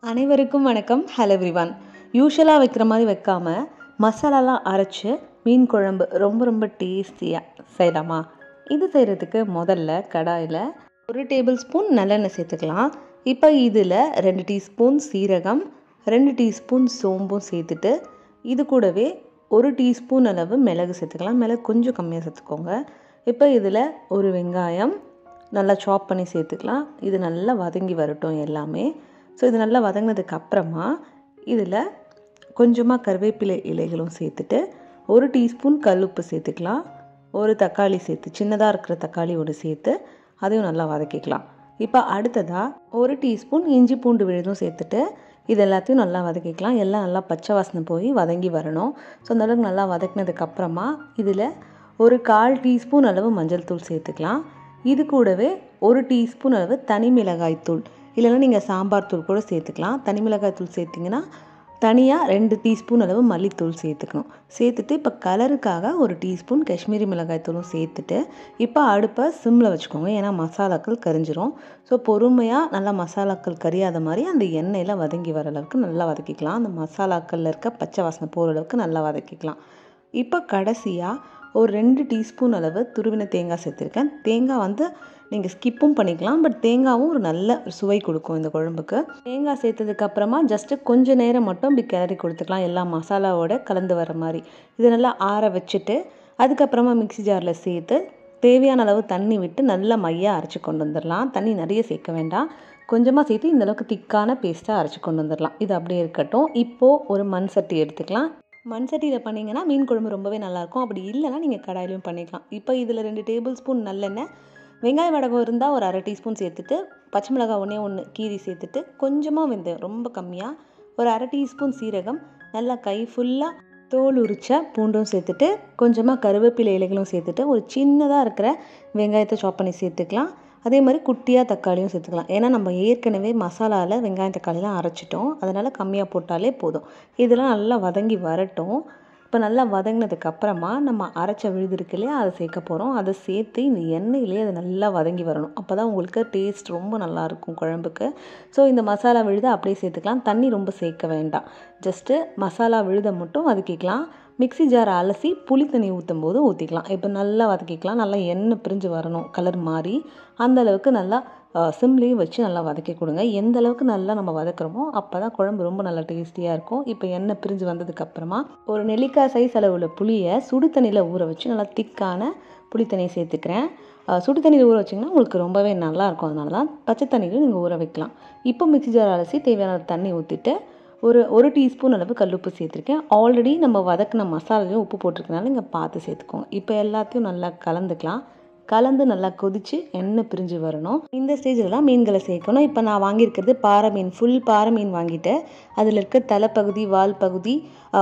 அனைவருக்கும் வணக்கம். Hello everyone. யூஷுவலாக வைக்கிற மாதிரி வைக்காமல் மசாலாலாம் அரைச்சி மீன் குழம்பு ரொம்ப டேஸ்டியாக செய்யலாமா? இது செய்கிறதுக்கு முதல்ல கடாயில் 1 டேபிள் ஸ்பூன் நல்லெண்ணெய் சேர்த்துக்கலாம். இப்போ இதில் 2 டீஸ்பூன் சீரகம், 2 டீஸ்பூன் சோம்பும் சேர்த்துட்டு இது கூடவே 1 டீஸ்பூன் அளவு மிளகு சேர்த்துக்கலாம். மிளகு கொஞ்சம் கம்மியாக சேர்த்துக்கோங்க. இப்போ இதில் ஒரு வெங்காயம் நல்லா சாப் பண்ணி சேர்த்துக்கலாம். இது நல்லா வதங்கி வரட்டும் எல்லாமே. ஸோ இது நல்லா வதங்கினதுக்கு அப்புறமா இதில் கொஞ்சமாக கருவேப்பிலை இலைகளும் சேர்த்துட்டு 1 டீஸ்பூன் கல்லுப்பு சேர்த்துக்கலாம். ஒரு தக்காளி சேர்த்து சின்னதாக இருக்கிற தக்காளி ஒன்று சேர்த்து அதையும் நல்லா வதக்கிக்கலாம். இப்போ அடுத்ததாக 1 டீஸ்பூன் இஞ்சி பூண்டு விழுதும் சேர்த்துட்டு இது எல்லாத்தையும் நல்லா வதக்கிக்கலாம். எல்லாம் நல்லா பச்சை வாசனை போய் வதங்கி வரணும். ஸோ அந்த அளவுக்கு நல்லா வதக்கினதுக்கப்புறமா இதில் ஒரு 1/4 டீஸ்பூன் அளவு மஞ்சள் தூள் சேர்த்துக்கலாம். இது கூடவே 1 டீஸ்பூன் அளவு தனி மிளகாய் தூள், இல்லைன்னா நீங்கள் சாம்பார் தூள் கூட சேர்த்துக்கலாம். தனி மிளகாய் தூள் சேர்த்திங்கன்னா தனியாக 2 டீஸ்பூன் அளவு மல்லித்தூள் சேர்த்துக்கணும். சேர்த்துட்டு இப்போ கலருக்காக 1 டீஸ்பூன் காஷ்மீரி மிளகாய் தூளும் சேர்த்துட்டு இப்போ அடுப்பை சிம்மில் வச்சுக்கோங்க. ஏன்னா மசாலாக்கள் கரிஞ்சிரும். ஸோ பொறுமையாக நல்லா மசாலாக்கள் கரியாத மாதிரி அந்த எண்ணெயில் வதங்கி வர அளவுக்கு நல்லா வதக்கிக்கலாம். அந்த மசாலாக்களில் இருக்க பச்சை வாசனை போகிற அளவுக்கு நல்லா வதக்கிக்கலாம். இப்போ கடைசியாக ஒரு 2 டீஸ்பூன் அளவு துருவின தேங்காய் சேர்த்துருக்கேன். தேங்காய் நீங்கள் ஸ்கிப்பும் பண்ணிக்கலாம். பட் தேங்காயும் ஒரு நல்ல சுவை கொடுக்கும் இந்த குழம்புக்கு. தேங்காய் சேர்த்ததுக்கப்புறமா ஜஸ்ட்டு கொஞ்சம் நேரம் மட்டும் இப்படி கிளறி கொடுத்துக்கலாம், எல்லா மசாலாவோட கலந்து வர மாதிரி. இதை நல்லா ஆற வச்சுட்டு அதுக்கப்புறமா மிக்ஸி ஜாரில் சேர்த்து தேவையான அளவு தண்ணி விட்டு நல்லா மையாக அரைச்சி கொண்டு வந்துடலாம். தண்ணி நிறைய சேர்க்க வேண்டாம், கொஞ்சமாக சேர்த்து இந்தளவுக்கு திக்கான பேஸ்ட்டாக அரைச்சி கொண்டு வந்துடலாம். இது அப்படியே இருக்கட்டும். இப்போது ஒரு மண் சட்டி எடுத்துக்கலாம். மண் சட்டியில் பண்ணிங்கன்னா மீன் குழம்பு ரொம்பவே நல்லாயிருக்கும். அப்படி இல்லைன்னா நீங்கள் கடாயிலையும் பண்ணிக்கலாம். இப்போ இதில் 2 டேபிள் ஸ்பூன் நல்லெண்ணெய், வெங்காய வடகம் இருந்தால் ஒரு 1/2 டீஸ்பூன் சேர்த்துட்டு பச்சை மிளகாய் ஒன்று கீரி சேர்த்துட்டு கொஞ்சமாக வெந்தயம், ரொம்ப கம்மியாக ஒரு 1/2 டீஸ்பூன் சீரகம், நல்லா கை ஃபுல்லாக தோல் உரிச்ச பூண்டும் சேர்த்துட்டு கொஞ்சமாக கருவேப்பிலை இலைகளும் சேர்த்துட்டு ஒரு சின்னதாக இருக்கிற வெங்காயத்தை சாப் பண்ணி சேர்த்துக்கலாம். அதே மாதிரி குட்டியாக தக்காளியும் சேர்த்துக்கலாம். ஏன்னா நம்ம ஏற்கனவே மசாலாவில் வெங்காயம் தக்காளிலாம் அரைச்சிட்டோம், அதனால் கம்மியாக போட்டாலே போதும். இதெல்லாம் நல்லா வதங்கி வரட்டும். இப்போ நல்லா வதங்கினதுக்கப்புறமா நம்ம அரைச்ச விழுது இருக்கு இல்லையா, அதை சேர்க்க போகிறோம். அதை சேர்த்து இந்த எண்ணெயிலே அது நல்லா வதங்கி வரணும். அப்போ தான் உங்களுக்கு டேஸ்ட் ரொம்ப நல்லாயிருக்கும் குழம்புக்கு. ஸோ இந்த மசாலா விழுதை அப்படியே சேர்த்துக்கலாம். தண்ணி ரொம்ப சேர்க்க வேண்டாம், ஜஸ்ட்டு மசாலா விழுதை மட்டும் வதக்கிக்கலாம். மிக்ஸி ஜாரை அலசி புளி தண்ணி ஊற்றும் போது ஊற்றிக்கலாம். இப்போ நல்லா வதக்கிக்கலாம். நல்லா எண்ணெய் பிரிஞ்சு வரணும், கலர் மாறி அந்தளவுக்கு நல்லா சிம்லேயும் வச்சு நல்லா வதக்கி கொடுங்க. எந்த அளவுக்கு நல்லா நம்ம வதக்குறோமோ அப்போ தான் குழம்பு ரொம்ப நல்லா டேஸ்டியாக இருக்கும். இப்போ எண்ணெய் பிரிஞ்சு வந்ததுக்கப்புறமா ஒரு நெல்லிக்காய் சைஸ் அளவுள்ள புளியை சுடு தண்ணியில் ஊற வச்சு நல்லா திக்கான புளி தண்ணியை சேர்த்துக்கிறேன். சுடு தண்ணியில் ஊற வச்சிங்கன்னா உங்களுக்கு ரொம்பவே நல்லாயிருக்கும். அதனால தான் பச்சை தண்ணியில் நீங்கள் ஊற வைக்கலாம். இப்போ மிக்ஸி ஜார் அலசி தேவையான தண்ணி ஊற்றிட்டு ஒரு டீஸ்பூன் அளவு கல்லுப்பு சேர்த்துருக்கேன். ஆல்ரெடி நம்ம வதக்கின மசாலாலையும் உப்பு போட்டிருக்கனால நீங்கள் பார்த்து சேர்த்துக்கோங்க. இப்போ எல்லாத்தையும் நல்லா கலந்துக்கலாம். கலந்து நல்லா கொதித்து எண்ணெய் பிரிஞ்சு வரணும். இந்த ஸ்டேஜில் மீன்களை சேர்க்கணும். இப்போ நான் வாங்கியிருக்கிறது பாறை மீன், ஃபுல் பாறை மீன் வாங்கிட்டு அதில் இருக்க தலைப்பகுதி, வால் பகுதி,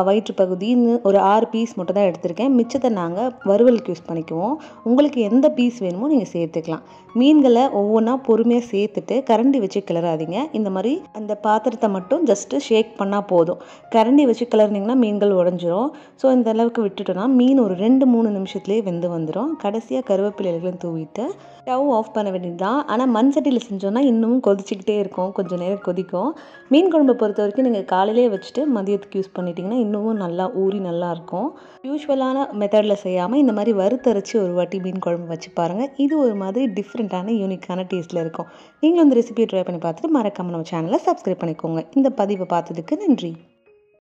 வயிற்று பகுதின்னு ஒரு 6 பீஸ் மட்டும் தான் எடுத்திருக்கேன். மிச்சத்தை நாங்கள் வறுவலுக்கு யூஸ் பண்ணிக்குவோம். உங்களுக்கு எந்த பீஸ் வேணுமோ நீங்கள் சேர்த்துக்கலாம். மீன்களை ஒவ்வொன்றா பொறுமையாக சேர்த்துட்டு கரண்டி வச்சு கிளறாதீங்க. இந்த மாதிரி அந்த பாத்திரத்தை மட்டும் ஜஸ்ட்டு ஷேக் பண்ணால் போதும். கரண்டி வச்சு கிளறினீங்கன்னா மீன்கள் உடஞ்சிரும். ஸோ இந்த அளவுக்கு விட்டுட்டோன்னா மீன் ஒரு 2-3 நிமிஷத்துலேயே வெந்து வந்துடும். கடைசியாக கருவேப்பிலை இலைகளும் தூவிட்டு ஸ்டவ் ஆஃப் பண்ண வேண்டியது தான். ஆனால் மண் சட்டியில் செஞ்சோன்னா இன்னமும் கொதிச்சிக்கிட்டே இருக்கும், கொஞ்சம் நேரம் கொதிக்கும். மீன் குழம்பை பொறுத்த வரைக்கும் நீங்கள் காலையிலே வச்சுட்டு மதியத்துக்கு யூஸ் பண்ணிட்டீங்கன்னா இன்னமும் நல்லா ஊறி நல்லாயிருக்கும். யூஸ்வலான மெத்தடில் செய்யாமல் இந்த மாதிரி வறுத்தரைச்சி ஒரு வாட்டி மீன் குழம்பு வச்சு பாருங்கள். இது ஒரு மாதிரி டிஃப்ரெண்ட்டான யூனிக்கான டேஸ்ட்டில் இருக்கும். நீங்களும் இந்த ரெசிபியை ட்ரை பண்ணி பார்த்துட்டு மறக்காமல் நம்ம சேனலை சப்ஸ்கிரைப் பண்ணிக்கோங்க. இந்த பதிவை பார்த்ததுக்கு நன்றி.